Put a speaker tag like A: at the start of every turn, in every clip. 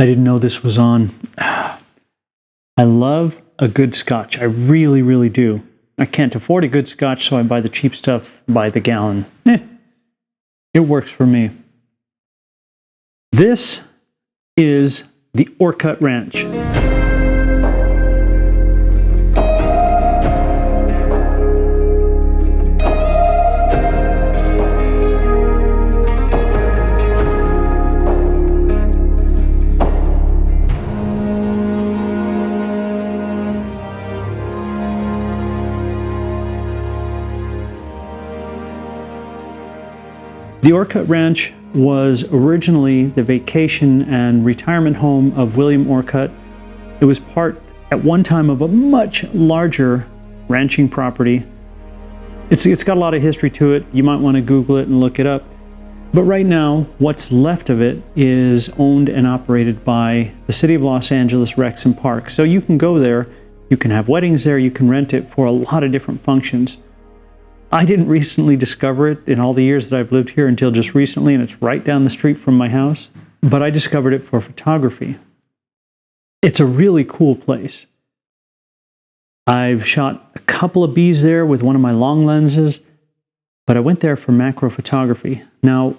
A: I didn't know this was on. I love a good scotch. I really, really do. I can't afford a good scotch, so I buy the cheap stuff by the gallon. It works for me. This is the Orcut Ranch. The Orcut Ranch was originally the vacation and retirement home of William Orcut. It was part, at one time, of a much larger ranching property. It's got a lot of history to it. You might want to Google it and look it up. But right now, what's left of it is owned and operated by the City of Los Angeles Recs and Parks. So you can go there, you can have weddings there, you can rent it for a lot of different functions. I didn't recently discover it in all the years that I've lived here until just recently, and it's right down the street from my house, but I discovered it for photography. It's a really cool place. I've shot a couple of bees there with one of my long lenses, but I went there for macro photography. Now,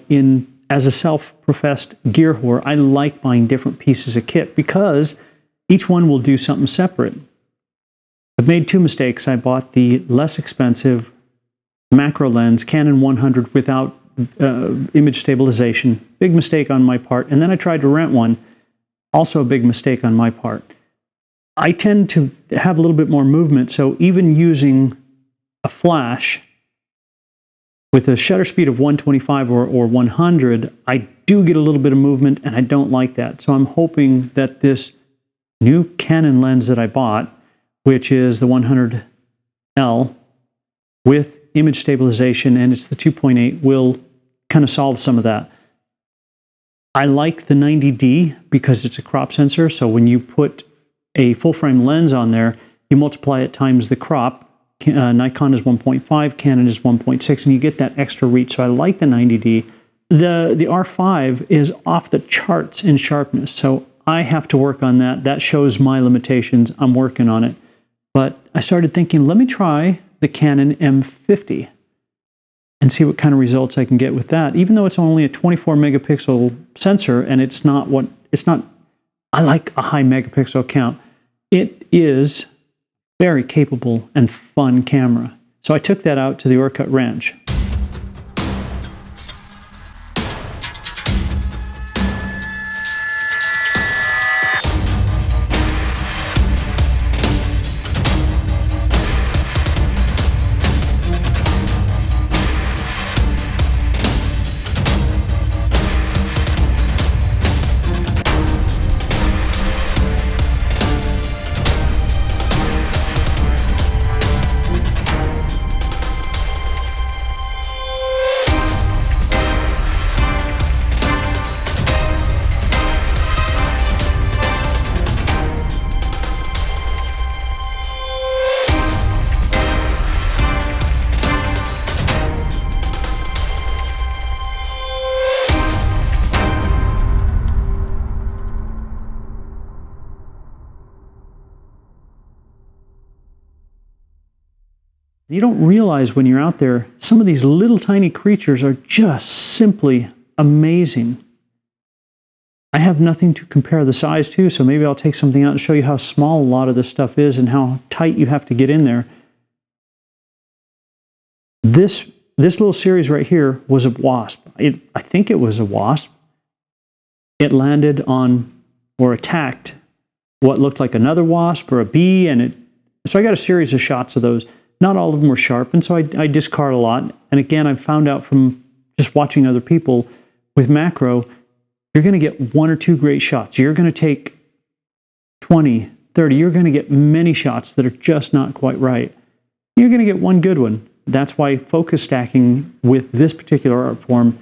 A: as a self-professed gear whore, I like buying different pieces of kit because each one will do something separate. I've made two mistakes. I bought the less expensive macro lens, Canon 100 without image stabilization. Big mistake on my part. And then I tried to rent one. Also a big mistake on my part. I tend to have a little bit more movement, so even using a flash with a shutter speed of 125 or 100, I do get a little bit of movement, and I don't like that. So I'm hoping that this new Canon lens that I bought, which is the 100L with image stabilization, and it's the 2.8, will kind of solve some of that. I like the 90D because it's a crop sensor, so when you put a full frame lens on there, you multiply it times the crop. Nikon is 1.5, Canon is 1.6, and you get that extra reach, so I like the 90D. The R5 is off the charts in sharpness, so I have to work on that. That shows my limitations. I'm working on it. But I started thinking, let me try the Canon M50 and see what kind of results I can get with that. Even though it's only a 24 megapixel sensor, and I like a high megapixel count. It is very capable and fun camera. So I took that out to the Orcut Ranch. You don't realize when you're out there, some of these little tiny creatures are just simply amazing. I have nothing to compare the size to, so maybe I'll take something out and show you how small a lot of this stuff is and how tight you have to get in there. This little series right here was a wasp. I think it was a wasp. It landed on or attacked what looked like another wasp or a bee, so I got a series of shots of those. Not all of them were sharp, and so I discard a lot. And again, I've found out from just watching other people with macro, you're going to get one or two great shots. You're going to take 20, 30. You're going to get many shots that are just not quite right. You're going to get one good one. That's why focus stacking with this particular art form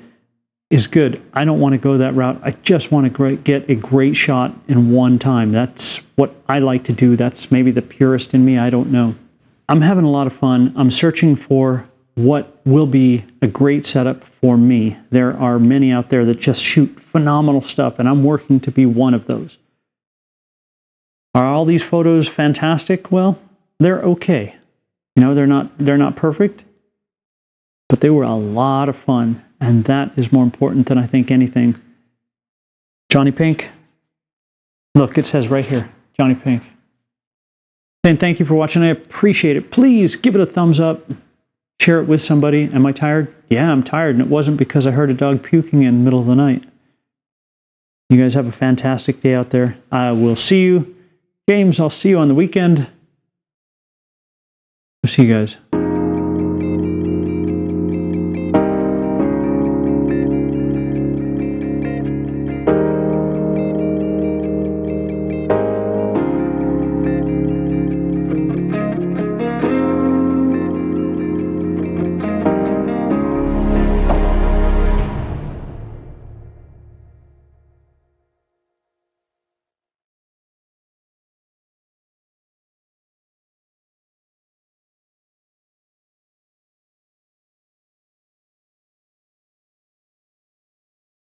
A: is good. I don't want to go that route. I just want to get a great shot in one time. That's what I like to do. That's maybe the purist in me. I don't know. I'm having a lot of fun. I'm searching for what will be a great setup for me. There are many out there that just shoot phenomenal stuff, and I'm working to be one of those. Are all these photos fantastic? Well, they're okay. You know, they're not perfect, but they were a lot of fun, and that is more important than I think anything. JonnyPink. Look, it says right here, JonnyPink. And thank you for watching. I appreciate it. Please give it a thumbs up. Share it with somebody. Am I tired? Yeah, I'm tired, and it wasn't because I heard a dog puking in the middle of the night. You guys have a fantastic day out there. I will see you. James, I'll see you on the weekend. I'll see you guys.